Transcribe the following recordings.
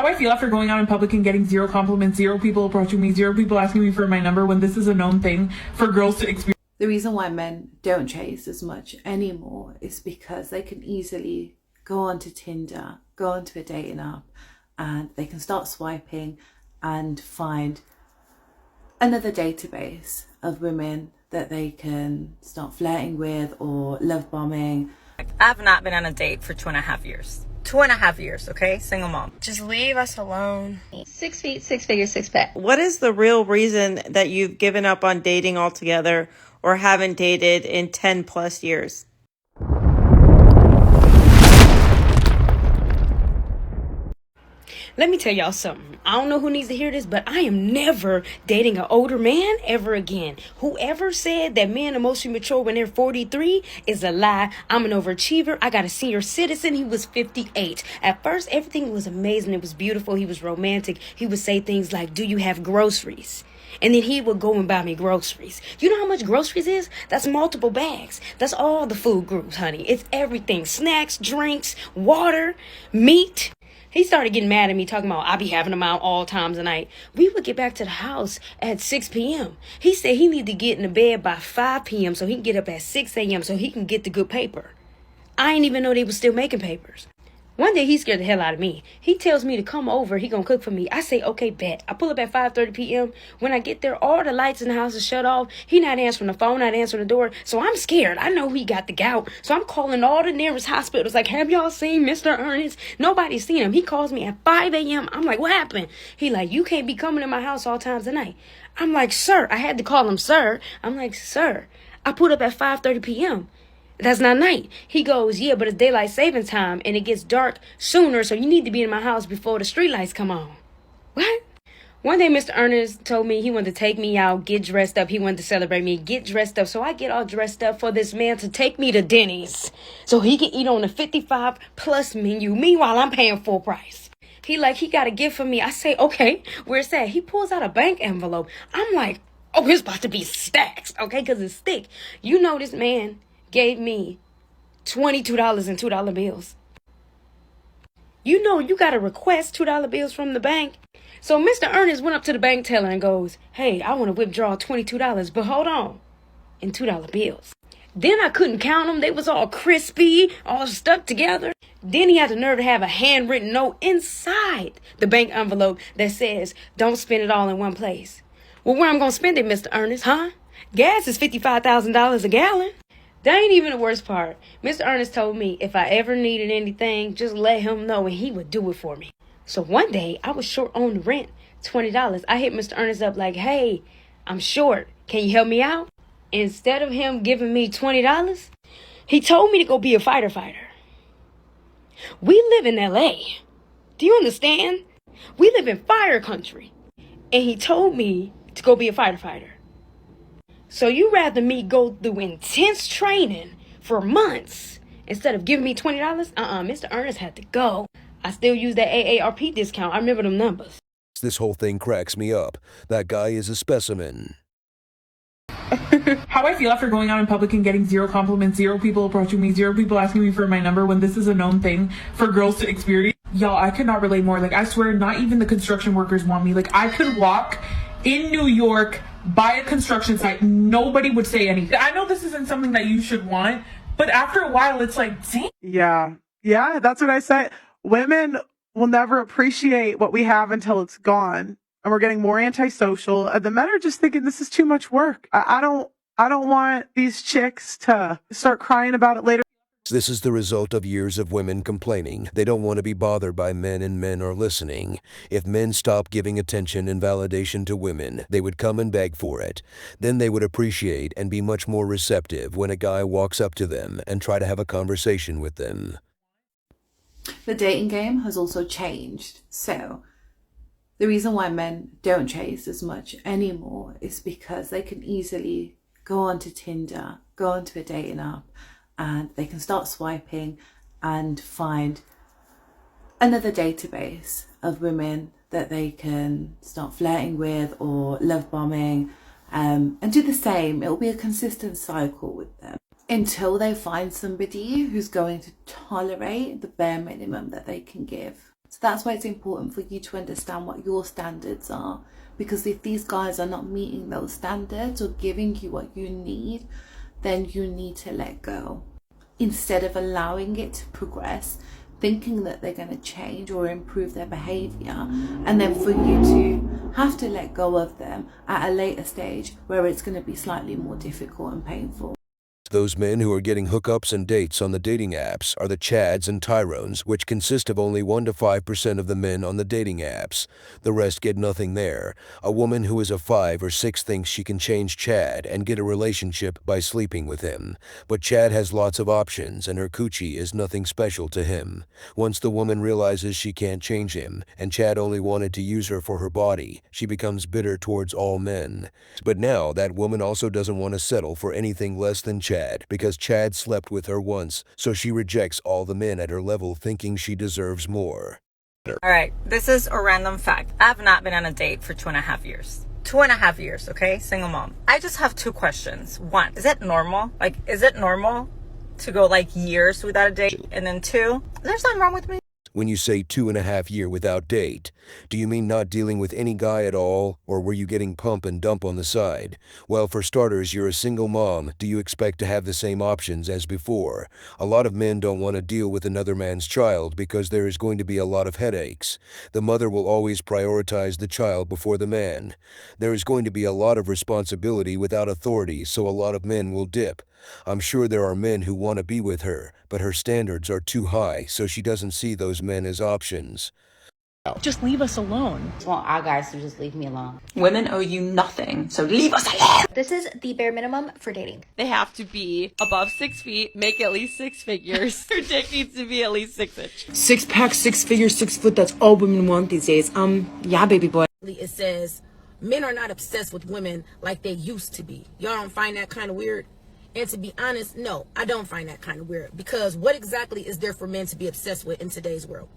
how I feel after going out in public and getting zero compliments, zero people approaching me, zero people asking me for my number when this is a known thing for girls to experience. The reason why men don't chase as much anymore is because they can easily go onto Tinder, go onto a dating app, and they can start swiping and find another database of women that they can start flirting with or love bombing. I've not been on a date for 2.5 years. 2.5 years, okay? Single mom. Just leave us alone. 6 feet, 6 figures, 6 pack. What is the real reason that you've given up on dating altogether or haven't dated in 10 plus years? Let me tell y'all something. I don't know who needs to hear this, but I am never dating an older man ever again. Whoever said that men are emotionally mature when they're 43 is a lie. I'm an overachiever. I got a senior citizen. He was 58. At first, everything was amazing. It was beautiful. He was romantic. He would say things like, "Do you have groceries?" And then he would go and buy me groceries. You know how much groceries is? That's multiple bags. That's all the food groups, honey. It's everything. Snacks, drinks, water, meat. He started getting mad at me, talking about I be having them out all times of night. We would get back to the house at 6 p.m. He said he need to get in the bed by 5 p.m. so he can get up at 6 a.m. so he can get the good paper. I didn't even know they was still making papers. One day he scared the hell out of me. He tells me to come over. He gonna cook for me. I say, okay, bet. I pull up at 5:30 p.m. When I get there, all the lights in the house is shut off. He not answering the phone, not answering the door. So I'm scared. I know he got the gout. So I'm calling all the nearest hospitals. Like, have y'all seen Mr. Ernest? Nobody's seen him. He calls me at 5 a.m. I'm like, what happened? He like, you can't be coming to my house all times of night. I'm like, sir. I had to call him sir. I'm like, sir. I put up at 5:30 p.m. That's not night. He goes, yeah, but it's daylight saving time and it gets dark sooner, so you need to be in my house before the street lights come on. What? One day, Mr. Ernest told me he wanted to take me out, get dressed up. He wanted to celebrate me, get dressed up. So I get all dressed up for this man to take me to Denny's so he can eat on the 55 plus menu. Meanwhile, I'm paying full price. He got a gift for me. I say, okay, where's that? He pulls out a bank envelope. I'm like, oh, it's about to be stacks, okay, because it's thick. You know this man gave me $22 in $2 bills. You know you got to request $2 bills from the bank. So Mr. Ernest went up to the bank teller and goes, hey, I want to withdraw $22, but hold on, in $2 bills. Then I couldn't count them. They was all crispy, all stuck together. Then he had the nerve to have a handwritten note inside the bank envelope that says, don't spend it all in one place. Well, where I'm going to spend it, Mr. Ernest, huh? Gas is $55,000 a gallon. That ain't even the worst part. Mr. Ernest told me if I ever needed anything, just let him know and he would do it for me. So one day, I was short on the rent, $20. I hit Mr. Ernest up like, hey, I'm short. Can you help me out? Instead of him giving me $20, he told me to go be a fighter. We live in L.A. Do you understand? We live in fire country. And he told me to go be a fighter. So you rather me go through intense training for months instead of giving me $20? Mr. Ernest had to go. I still use that AARP discount. I remember them numbers. This whole thing cracks me up. That guy is a specimen. How I feel after going out in public and getting zero compliments, zero people approaching me, zero people asking me for my number when this is a known thing for girls to experience. Y'all, I could not relate more. Like, I swear, not even the construction workers want me. Like, I could walk in New York by a construction site, nobody would say anything. I know this isn't something that you should want, but after a while, it's like, damn. Yeah, that's what I say. Women will never appreciate what we have until it's gone. And we're getting more antisocial. And the men are just thinking this is too much work. I don't want these chicks to start crying about it later. This is the result of years of women complaining. They don't want to be bothered by men and men are listening. If men stopped giving attention and validation to women, they would come and beg for it. Then they would appreciate and be much more receptive when a guy walks up to them and try to have a conversation with them. The dating game has also changed. So the reason why men don't chase as much anymore is because they can easily go onto Tinder, go onto a dating app, and they can start swiping and find another database of women that they can start flirting with or love bombing, and do the same. It'll be a consistent cycle with them until they find somebody who's going to tolerate the bare minimum that they can give. So that's why it's important for you to understand what your standards are. Because if these guys are not meeting those standards or giving you what you need, then you need to let go. Instead of allowing it to progress, thinking that they're going to change or improve their behavior, and then for you to have to let go of them at a later stage where it's going to be slightly more difficult and painful. Those men who are getting hookups and dates on the dating apps are the Chads and Tyrones, which consist of only 1 to 5% of the men on the dating apps. The rest get nothing there. A woman who is a 5 or 6 thinks she can change Chad and get a relationship by sleeping with him. But Chad has lots of options and her coochie is nothing special to him. Once the woman realizes she can't change him and Chad only wanted to use her for her body, she becomes bitter towards all men. But now that woman also doesn't want to settle for anything less than Chad, because Chad slept with her once, so she rejects all the men at her level thinking she deserves more. All right, this is a random fact. I have not been on a date for 2.5 years. 2.5 years, okay? Single mom. I just have 2 questions. 1, is it normal? Like, is it normal to go like years without a date? And then 2, there's nothing wrong with me. When you say 2.5 years without date, do you mean not dealing with any guy at all, or were you getting pump and dump on the side? Well, for starters, you're a single mom. Do you expect to have the same options as before? A lot of men don't want to deal with another man's child because there is going to be a lot of headaches. The mother will always prioritize the child before the man. There is going to be a lot of responsibility without authority, so a lot of men will dip. I'm sure there are men who want to be with her, but her standards are too high, so she doesn't see those men as options. Just leave us alone. I want our guys to just leave me alone. Women owe you nothing, so leave us alone. This is the bare minimum for dating. They have to be above 6 feet, make at least 6 figures. Their dick needs to be at least 6 inches. 6 pack, 6 figures, 6 foot. That's all women want these days. Yeah, baby boy. It says men are not obsessed with women like they used to be. Y'all don't find that kind of weird? And to be honest, no, I don't find that kind of weird, because what exactly is there for men to be obsessed with in today's world?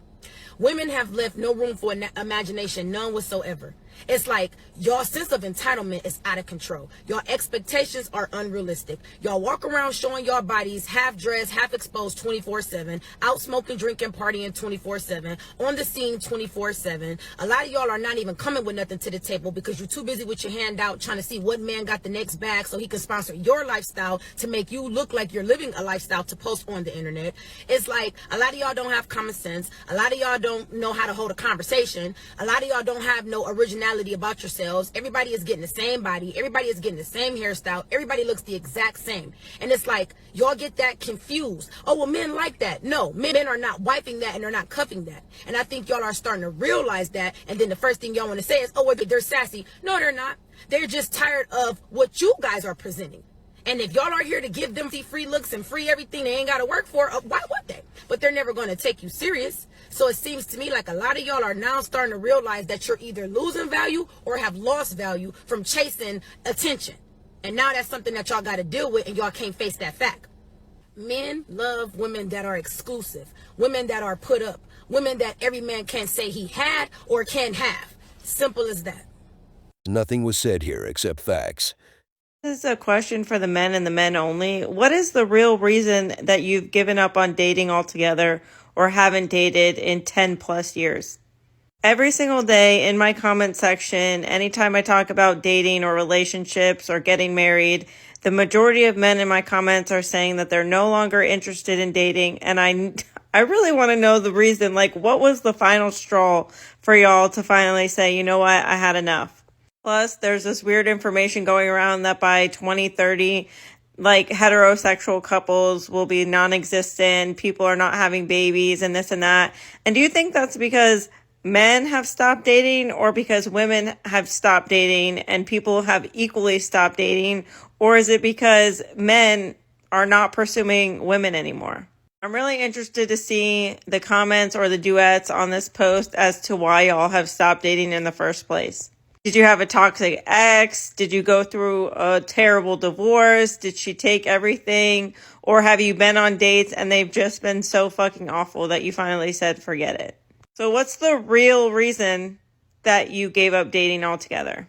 Women have left no room for imagination, none whatsoever. It's like your sense of entitlement is out of control. Your expectations are unrealistic. Y'all walk around showing your bodies half dressed, half exposed 24/7, out smoking, drinking, partying 24/7, on the scene 24/7. A lot of y'all are not even coming with nothing to the table because you're too busy with your hand out trying to see what man got the next bag so he can sponsor your lifestyle to make you look like you're living a lifestyle to post on the internet. It's like a lot of y'all don't have common sense. A lot of y'all don't know how to hold a conversation. A lot of y'all don't have no originality about yourselves. Everybody is getting the same body. Everybody is getting the same hairstyle. Everybody looks the exact same. And it's like, y'all get that confused. Oh, well, men like that. No, men are not wiping that and they're not cuffing that. And I think y'all are starting to realize that. And then the first thing y'all want to say is, oh, well, they're sassy. No, they're not. They're just tired of what you guys are presenting. And if y'all are here to give them free looks and free everything they ain't got to work for, why would they? But they're never going to take you serious. So it seems to me like a lot of y'all are now starting to realize that you're either losing value or have lost value from chasing attention. And now that's something that y'all got to deal with, and y'all can't face that fact. Men love women that are exclusive, women that are put up, women that every man can say he had or can have. Simple as that. Nothing was said here except facts. This is a question for the men and the men only. What is the real reason that you've given up on dating altogether or haven't dated in 10 plus years? Every single day in my comment section, anytime I talk about dating or relationships or getting married, the majority of men in my comments are saying that they're no longer interested in dating. And I really want to know the reason. Like, what was the final straw for y'all to finally say, you know what, I had enough? Plus, there's this weird information going around that by 2030, like, heterosexual couples will be non-existent, people are not having babies and this and that. And do you think that's because men have stopped dating, or because women have stopped dating and people have equally stopped dating? Or is it because men are not pursuing women anymore? I'm really interested to see the comments or the duets on this post as to why y'all have stopped dating in the first place. Did you have a toxic ex? Did you go through a terrible divorce? Did she take everything? Or have you been on dates and they've just been so fucking awful that you finally said, forget it? So what's the real reason that you gave up dating altogether?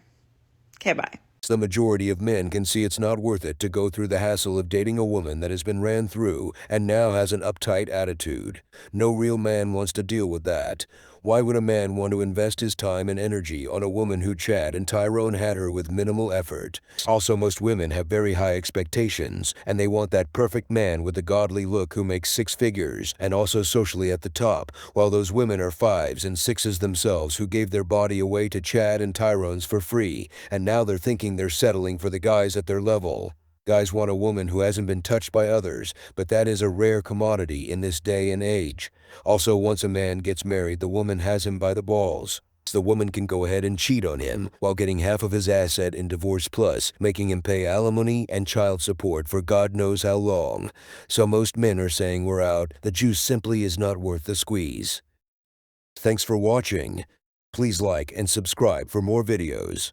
Okay, bye. The majority of men can see it's not worth it to go through the hassle of dating a woman that has been ran through and now has an uptight attitude. No real man wants to deal with that. Why would a man want to invest his time and energy on a woman who Chad and Tyrone had her with minimal effort? Also, most women have very high expectations, and they want that perfect man with the godly look who makes six figures and also socially at the top, while those women are fives and sixes themselves who gave their body away to Chad and Tyrone's for free, and now they're thinking they're settling for the guys at their level. Guys want a woman who hasn't been touched by others, but that is a rare commodity in this day and age. Also, once a man gets married, the woman has him by the balls. The woman can go ahead and cheat on him while getting half of his asset in divorce plus, making him pay alimony and child support for God knows how long. So most men are saying we're out. The juice simply is not worth the squeeze. Thanks for watching. Please like and subscribe for more videos.